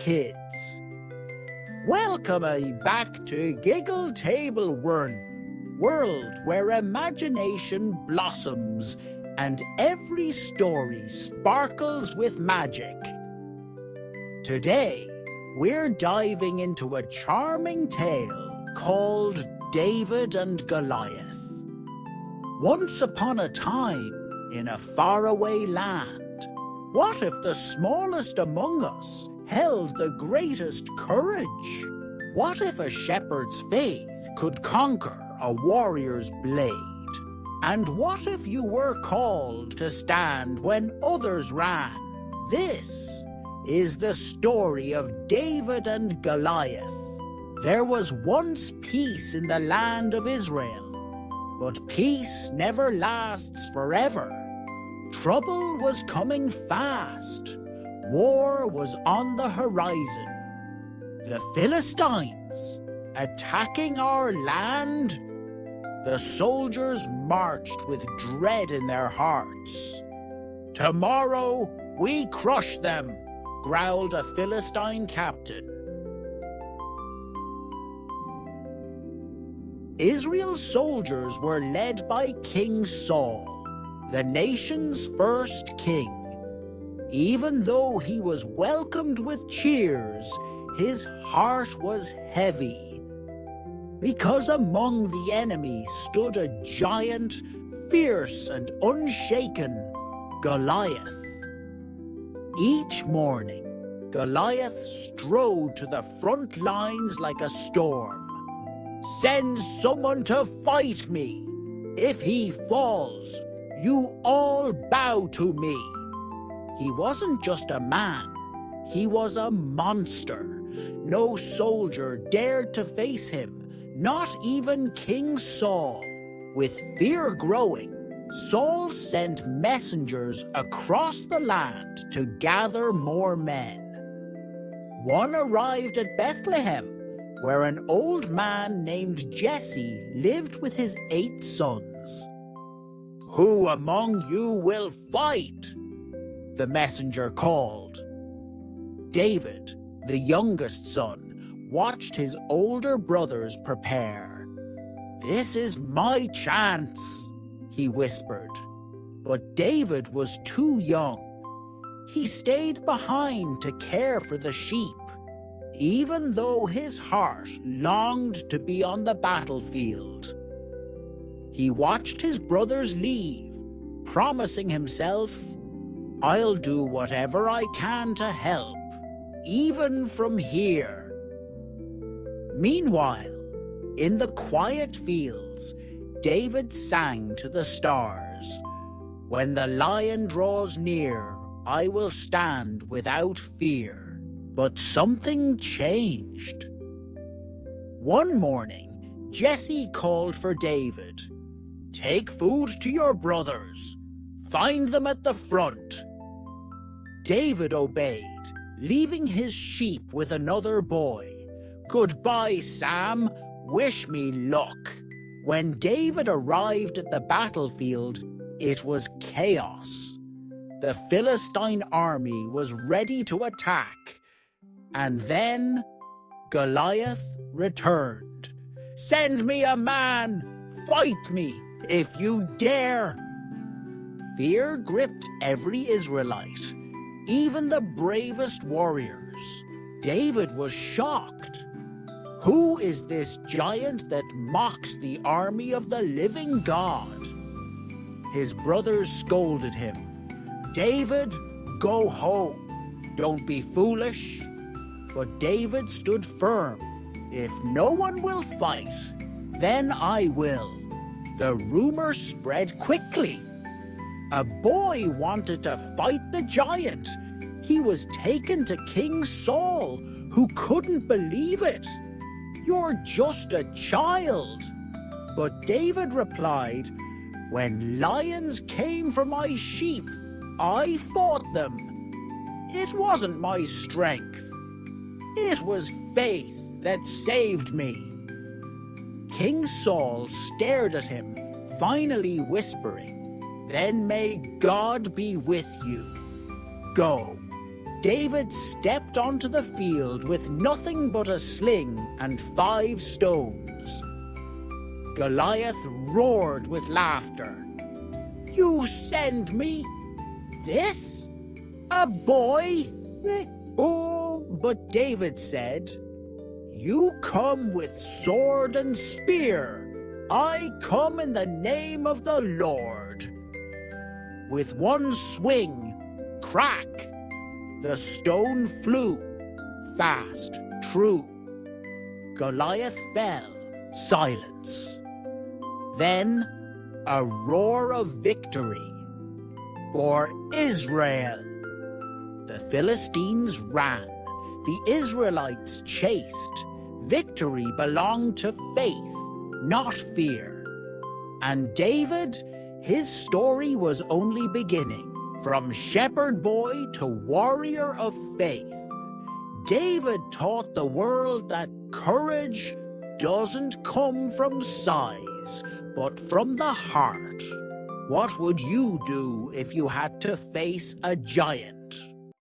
kids. Welcome back to Giggle Table World where imagination blossoms and every story sparkles with magic. Today, we're diving into a charming tale called David and Goliath. Once upon a time, in a faraway land, what if the smallest among us held the greatest courage? What if a shepherd's faith could conquer a warrior's blade? And what if you were called to stand when others ran? This is the story of David and Goliath. There was once peace in the land of Israel, but peace never lasts forever. Trouble was coming fast. War was on the horizon. The Philistines attacking our land. The soldiers marched with dread in their hearts. "Tomorrow we crush them," growled a Philistine captain. Israel's soldiers were led by King Saul, the nation's first king. Even though he was welcomed with cheers, his heart was heavy, because among the enemy stood a giant, fierce and unshaken, Goliath. Each morning, Goliath strode to the front lines like a storm. "Send someone to fight me. If he falls, you all bow to me." He wasn't just a man, he was a monster. No soldier dared to face him, not even King Saul. With fear growing, Saul sent messengers across the land to gather more men. One arrived at Bethlehem, where an old man named Jesse lived with his 8 sons. "Who among you will fight?" the messenger called. David, the youngest son, watched his older brothers prepare. "This is my chance," he whispered. But David was too young. He stayed behind to care for the sheep, even though his heart longed to be on the battlefield. He watched his brothers leave, promising himself, "I'll do whatever I can to help, even from here." Meanwhile, in the quiet fields, David sang to the stars, "When the lion draws near, I will stand without fear." But something changed. One morning, Jesse called for David. "Take food to your brothers. Find them at the front." David obeyed, leaving his sheep with another boy. "Goodbye, Sam. Wish me luck." When David arrived at the battlefield, it was chaos. The Philistine army was ready to attack. And then Goliath returned. "Send me a man! Fight me, if you dare!" Fear gripped every Israelite, even the bravest warriors. David was shocked. Who is this giant that mocks the army of the living God? His brothers scolded him. "David, go home. Don't be foolish." But David stood firm. "If no one will fight, then I will." The rumor spread quickly. A boy wanted to fight the giant. He was taken to King Saul, who couldn't believe it. "You're just a child." But David replied, "When lions came for my sheep, I fought them. It wasn't my strength. It was faith that saved me." King Saul stared at him, finally whispering, "Then may God be with you. Go." David stepped onto the field with nothing but a sling and 5 stones. Goliath roared with laughter. "You send me this? A boy?" "Oh," but David said, "You come with sword and spear. I come in the name of the Lord." With one swing, crack, the stone flew, fast, true. Goliath fell, silence. Then a roar of victory. For Israel! The Philistines ran, the Israelites chased. Victory belonged to faith, not fear. And David, his story was only beginning. From shepherd boy to warrior of faith, David taught the world that courage doesn't come from size, but from the heart. What would you do if you had to face a giant?